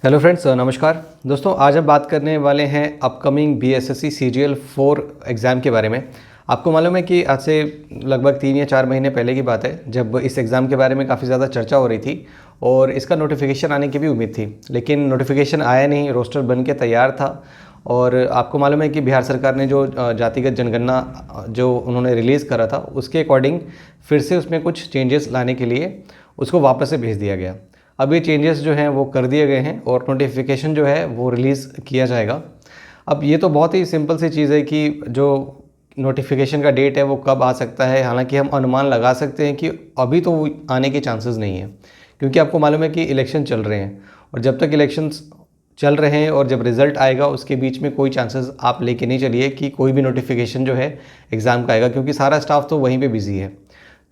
Hello friends, नमस्कार दोस्तों। आज हम बात करने वाले हैं अपकमिंग बीएसएससी सीजीएल 4 एग्ज़ाम के बारे में। आपको मालूम है कि आज से लगभग 3 या 4 महीने पहले की बात है जब इस एग्ज़ाम के बारे में काफ़ी ज़्यादा चर्चा हो रही थी और इसका नोटिफिकेशन आने की भी उम्मीद थी, लेकिन नोटिफिकेशन आया नहीं। रोस्टर बन के तैयार था और आपको मालूम है कि बिहार सरकार ने जो जातिगत जनगणना जो उन्होंने रिलीज़ करा था उसके अकॉर्डिंग फिर से उसमें कुछ चेंजेस लाने के लिए उसको वापस से भेज दिया गया। अब ये चेंजेस जो हैं वो कर दिए गए हैं और नोटिफिकेशन जो है वो रिलीज़ किया जाएगा। अब ये तो बहुत ही सिंपल सी चीज़ है कि जो नोटिफिकेशन का डेट है वो कब आ सकता है। हालांकि हम अनुमान लगा सकते हैं कि अभी तो आने के चांसेस नहीं है, क्योंकि आपको मालूम है कि इलेक्शन चल रहे हैं और जब तक इलेक्शंस चल रहे हैं और जब रिज़ल्ट आएगा उसके बीच में कोई चांसेस आप लेके नहीं चलिए कि कोई भी नोटिफिकेशन जो है एग्ज़ाम का आएगा, क्योंकि सारा स्टाफ तो वहीं पे बिजी है।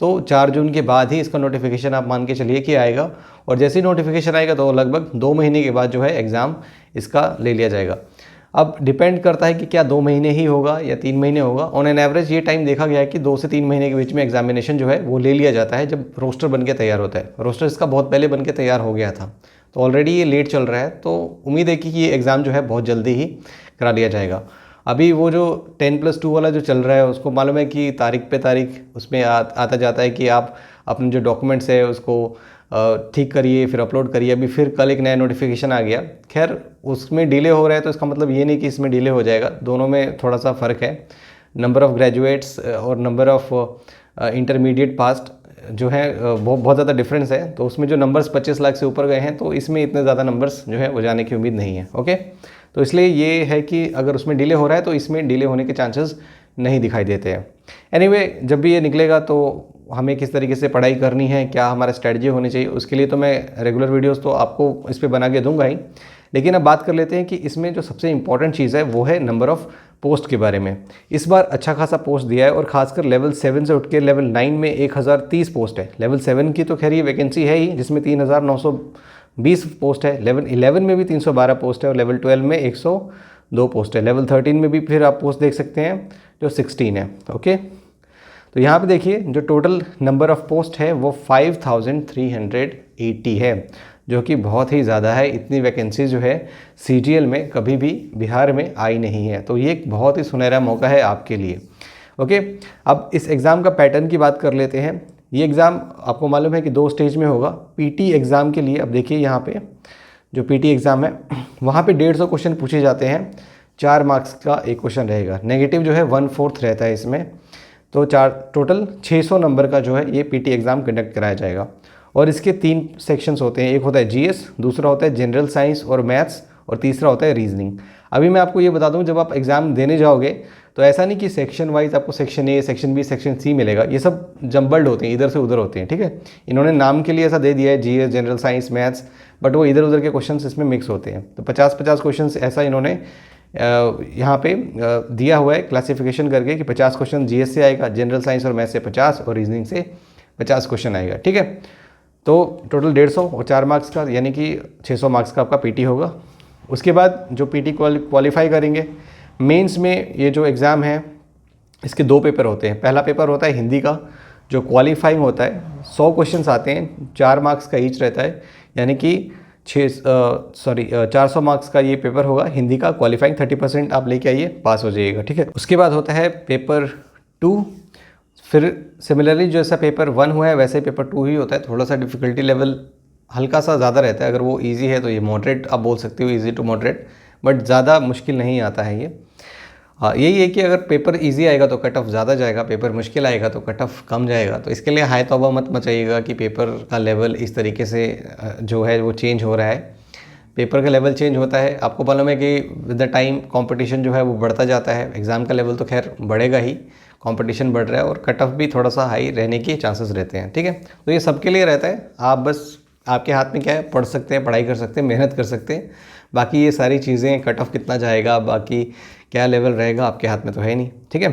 तो 4 जून के बाद ही इसका नोटिफिकेशन आप मान के चलिए कि आएगा और जैसे ही नोटिफिकेशन आएगा तो लगभग 2 महीने के बाद जो है एग्ज़ाम इसका ले लिया जाएगा। अब डिपेंड करता है कि क्या 2 महीने ही होगा या 3 महीने होगा। ऑन एन एवरेज ये टाइम देखा गया है कि 2 से 3 महीने के बीच में एग्जामिनेशन जो है वो ले लिया जाता है जब रोस्टर बन के तैयार होता है। रोस्टर इसका बहुत पहले बन के तैयार हो गया था, तो ऑलरेडी ये लेट चल रहा है, तो उम्मीद है कि ये एग्ज़ाम जो है बहुत जल्दी ही करा लिया जाएगा। अभी वो जो 10+2 वाला जो चल रहा है उसको मालूम है कि तारीख पे तारीख उसमें आता जाता है कि आप अपने जो डॉक्यूमेंट्स है उसको ठीक करिए, फिर अपलोड करिए। अभी फिर कल एक नया नोटिफिकेशन आ गया। खैर उसमें डिले हो रहा है तो इसका मतलब ये नहीं कि इसमें डिले हो जाएगा, दोनों में थोड़ा सा फ़र्क है। नंबर ऑफ़ ग्रेजुएट्स और नंबर ऑफ़ इंटरमीडिएट पास्ट जो है बहुत ज़्यादा डिफरेंस है। तो उसमें जो नंबर्स 25 लाख से ऊपर गए हैं तो इसमें इतने ज़्यादा नंबर्स जो है वो जाने की उम्मीद नहीं है। ओके, तो इसलिए ये है कि अगर उसमें डिले हो रहा है तो इसमें डिले होने के चांसेस नहीं दिखाई देते हैं। एनीवे, जब भी ये निकलेगा तो हमें किस तरीके से पढ़ाई करनी है, क्या हमारा स्ट्रेटजी होनी चाहिए, उसके लिए तो मैं रेगुलर वीडियोस तो आपको इस पे बना के दूंगा ही। लेकिन अब बात कर लेते हैं कि इसमें जो सबसे इंपॉर्टेंट चीज़ है वो है नंबर ऑफ़ पोस्ट के बारे में। इस बार अच्छा खासा पोस्ट दिया है और खासकर लेवल 7 से उठ के लेवल 9 में 1030 पोस्ट है। लेवल 7 की तो खैर ये वैकेंसी है ही जिसमें 3920 पोस्ट है। लेवल 11 में भी 312 पोस्ट है और लेवल 12 में 102 पोस्ट है। लेवल 13 में भी फिर आप पोस्ट देख सकते हैं जो 16 है। ओके, तो यहाँ पे देखिए जो टोटल नंबर ऑफ़ पोस्ट है वो 5380 है, जो कि बहुत ही ज़्यादा है। इतनी वैकेंसी जो है सीजीएल में कभी भी बिहार में आई नहीं है, तो ये एक बहुत ही सुनहरा मौका है आपके लिए। ओके, अब इस एग्ज़ाम का पैटर्न की बात कर लेते हैं। ये एग्ज़ाम आपको मालूम है कि 2 स्टेज में होगा। पीटी एग्ज़ाम के लिए अब देखिए यहाँ पे जो पीटी एग्ज़ाम है वहाँ पे 150 क्वेश्चन पूछे जाते हैं। 4 मार्क्स का एक क्वेश्चन रहेगा। नेगेटिव जो है 1/4 रहता है इसमें, तो टोटल 600 नंबर का जो है ये पीटी एग्ज़ाम कंडक्ट कराया जाएगा। और इसके 3 सेक्शंस होते हैं। एक होता है जीएस, दूसरा होता है जनरल साइंस और मैथ्स, और तीसरा होता है रीजनिंग। अभी मैं आपको ये बता दूं, जब आप एग्ज़ाम देने जाओगे तो ऐसा नहीं कि सेक्शन वाइज आपको section A, section B, section C मिलेगा। ये सब जम्बल्ड होते हैं, इधर से उधर होते हैं। ठीक है, इन्होंने नाम के लिए ऐसा दे दिया है GS, general science, maths, but वो इधर उधर के क्वेश्चन इसमें मिक्स होते हैं। तो 50-50 क्वेश्चन ऐसा इन्होंने यहाँ पे दिया हुआ है क्लासिफिकेशन करके कि 50 क्वेश्चन जीएस से आएगा, जनरल साइंस और मैथ्स से 50 और रीजनिंग से 50 क्वेश्चन आएगा। ठीक है, तो टोटल 150 और 4 मार्क्स का, यानी कि 600 मार्क्स का आपका पीटी होगा। उसके बाद जो पीटी क्वालिफाई करेंगे, मेंस में ये जो एग्ज़ाम है इसके 2 पेपर होते हैं। पहला पेपर होता है हिंदी का, जो क्वालिफाइंग होता है। 100 क्वेश्चन आते हैं, 4 मार्क्स का ईच रहता है, यानी कि 400 मार्क्स का ये पेपर होगा हिंदी का। क्वालिफाइंग 30% आप लेके आइए, पास हो जाइएगा। ठीक है, उसके बाद होता है पेपर 2। फिर सिमिलरली जैसा पेपर 1 हुआ है वैसे ही पेपर 2 ही होता है। थोड़ा सा डिफ़िकल्टी लेवल हल्का सा ज़्यादा रहता है। अगर वो इजी है तो ये मॉडरेट आप बोल सकते हो, इजी टू मॉडरेट, बट ज़्यादा मुश्किल नहीं आता है ये। यही है कि अगर पेपर इजी आएगा तो कट ऑफ ज़्यादा जाएगा, पेपर मुश्किल आएगा तो कट ऑफ कम जाएगा। तो इसके लिए हाय तौबा मत मचाइएगा कि पेपर का लेवल इस तरीके से जो है वो चेंज हो रहा है। पेपर का लेवल चेंज होता है। आपको मालूम है कि विद द टाइम कंपटीशन जो है वो बढ़ता जाता है। एग्ज़ाम का लेवल तो खैर बढ़ेगा ही, कंपटीशन बढ़ रहा है और कट ऑफ भी थोड़ा सा हाई रहने के चांसेस रहते हैं। ठीक है, तो ये सबके लिए रहता है। आप बस, आपके हाथ में क्या है, पढ़ सकते हैं, पढ़ाई कर सकते हैं, मेहनत कर सकते हैं। बाकी ये सारी चीज़ें, कट ऑफ कितना जाएगा, बाकी क्या लेवल रहेगा, आपके हाथ में तो है नहीं। ठीक है,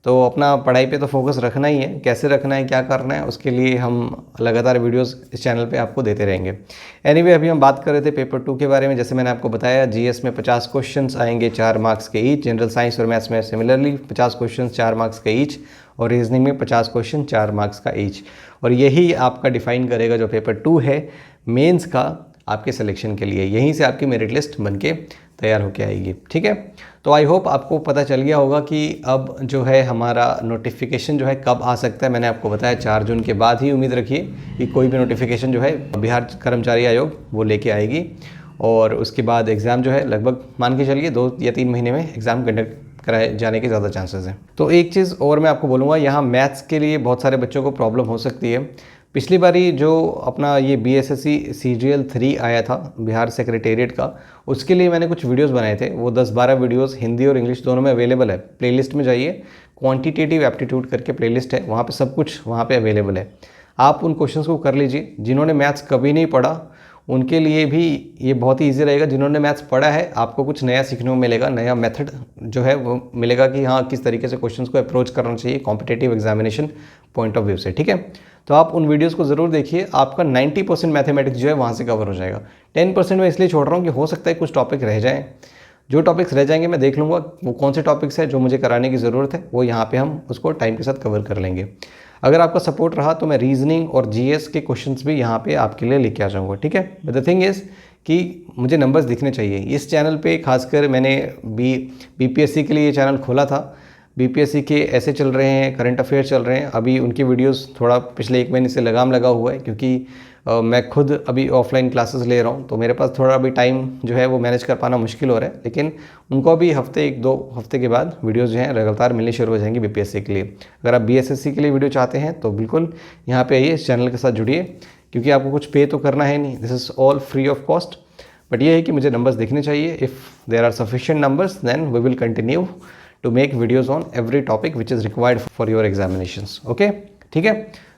तो अपना पढ़ाई पे तो फोकस रखना ही है। कैसे रखना है, क्या करना है, उसके लिए हम लगातार वीडियोस इस चैनल पे आपको देते रहेंगे। एनीवे, अभी हम बात कर रहे थे पेपर 2 के बारे में। जैसे मैंने आपको बताया, जीएस में 50 क्वेश्चंस आएंगे 4 मार्क्स के ईच, जनरल साइंस और मैथ्स में सिमिलरली 50 क्वेश्चन 4 मार्क्स के ईच, और रीजनिंग में 50 क्वेश्चन 4 मार्क्स का ईच। और यही आपका डिफाइन करेगा जो पेपर 2 है मेंस का, आपके सिलेक्शन के लिए। यहीं से आपकी मेरिट लिस्ट बन के तैयार होके आएगी। ठीक है, तो आई होप आपको पता चल गया होगा कि अब जो है हमारा नोटिफिकेशन जो है कब आ सकता है। मैंने आपको बताया 4 जून के बाद ही उम्मीद रखिए कि कोई भी नोटिफिकेशन जो है बिहार कर्मचारी आयोग वो लेके आएगी, और उसके बाद एग्ज़ाम जो है लगभग मान के चलिए 2 या 3 महीने में एग्ज़ाम कंडक्ट कराए जाने के ज़्यादा चांसेस हैं। तो एक चीज़ और मैं आपको बोलूँगा, यहाँ मैथ्स के लिए बहुत सारे बच्चों को प्रॉब्लम हो सकती है। पिछली बारी जो अपना ये BSSC CGL 3 आया था बिहार सेक्रेटेरिएट का, उसके लिए मैंने कुछ वीडियोस बनाए थे। वो 10-12 वीडियोस हिंदी और इंग्लिश दोनों में अवेलेबल है। प्लेलिस्ट में जाइए, क्वांटिटेटिव एप्टीट्यूड करके प्लेलिस्ट है, वहाँ पे सब कुछ वहाँ पे अवेलेबल है। आप उन क्वेश्चंस को कर लीजिए। जिन्होंने मैथ्स कभी नहीं पढ़ा उनके लिए भी ये बहुत ही ईजी रहेगा। जिन्होंने मैथ्स पढ़ा है आपको कुछ नया सीखने को मिलेगा, नया मेथड जो है वो मिलेगा कि हाँ किस तरीके से क्वेश्चंस को अप्रोच करना चाहिए competitive examination point of view से। ठीक है, तो आप उन वीडियोस को ज़रूर देखिए। आपका 90% मैथमेटिक्स जो है वहाँ से कवर हो जाएगा। 10% मैं इसलिए छोड़ रहा हूँ कि हो सकता है कुछ टॉपिक रह जाएँ। जो टॉपिक्स रह जाएंगे मैं देख लूँगा वो कौन से टॉपिक्स है जो मुझे कराने की ज़रूरत है, वो यहाँ पे हम उसको टाइम के साथ कवर कर लेंगे। अगर आपका सपोर्ट रहा तो मैं रीजनिंग और GS के क्वेश्चंस भी यहाँ पे आपके लिए लेके आ जाऊँगा। ठीक है, बट द थिंग इज़ कि मुझे नंबर्स दिखने चाहिए। इस चैनल पे खासकर मैंने BPSC के लिए ये चैनल खोला था। BPSC के ऐसे चल रहे हैं, करंट अफेयर चल रहे हैं। अभी उनकी वीडियोस थोड़ा पिछले 1 महीने से लगाम लगा हुआ है, क्योंकि मैं खुद अभी ऑफलाइन क्लासेस ले रहा हूँ, तो मेरे पास थोड़ा अभी टाइम जो है वो मैनेज कर पाना मुश्किल हो रहा है। लेकिन उनको भी हफ्ते 1-2 हफ्ते के बाद वीडियोस जो हैं लगातार मिलनी शुरू हो जाएंगी BPSC के लिए। अगर आप BSSC के लिए वीडियो चाहते हैं तो बिल्कुल यहाँ पे आइए, इस चैनल के साथ जुड़िए, क्योंकि आपको कुछ पे तो करना है नहीं, this is all free of cost. But ये है कि मुझे नंबर्स दिखने चाहिए। If there are sufficient numbers then we will continue to make videos on every topic which is required for your examinations. Okay, ठीक है,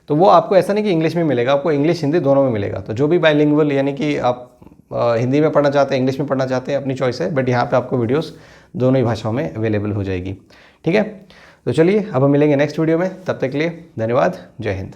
तो वो आपको ऐसा नहीं कि इंग्लिश में मिलेगा, आपको इंग्लिश हिंदी दोनों में मिलेगा। तो जो भी बाइलिंगुअल यानी कि आप हिंदी में पढ़ना चाहते हैं, इंग्लिश में पढ़ना चाहते हैं, अपनी चॉइस है, बट यहाँ पे आपको वीडियोस दोनों ही भाषाओं में अवेलेबल हो जाएगी। ठीक है, तो चलिए अब हम मिलेंगे नेक्स्ट वीडियो में। तब तक के लिए धन्यवाद। जय हिंद।